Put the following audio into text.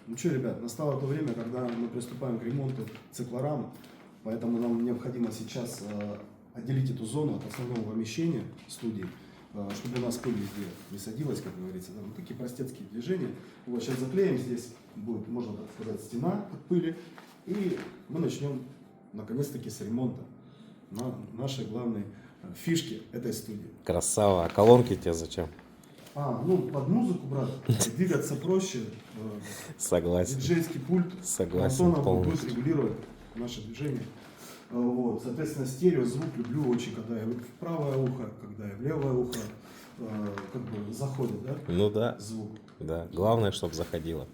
Ну что, ребят, настало то время, когда мы приступаем к ремонту циклорам, поэтому нам необходимо сейчас отделить эту зону от основного помещения студии, чтобы у нас пыль везде не садилась, как говорится. Там такие простецкие движения. Вот, сейчас заклеим, здесь будет, можно так сказать, стена от пыли, и мы начнем наконец-таки с ремонта на нашей главной фишке этой студии. Красава. А колонки тебе зачем? Ну, под музыку, брат, двигаться проще. Согласен. Диджейский пульт Согласен Антонов будет полностью. регулировать наше движение. Вот. Соответственно, стерео звук люблю очень, когда я в правое ухо, когда я в левое ухо, как бы заходит, да, Ну да, звук. да. Главное, чтобы заходило.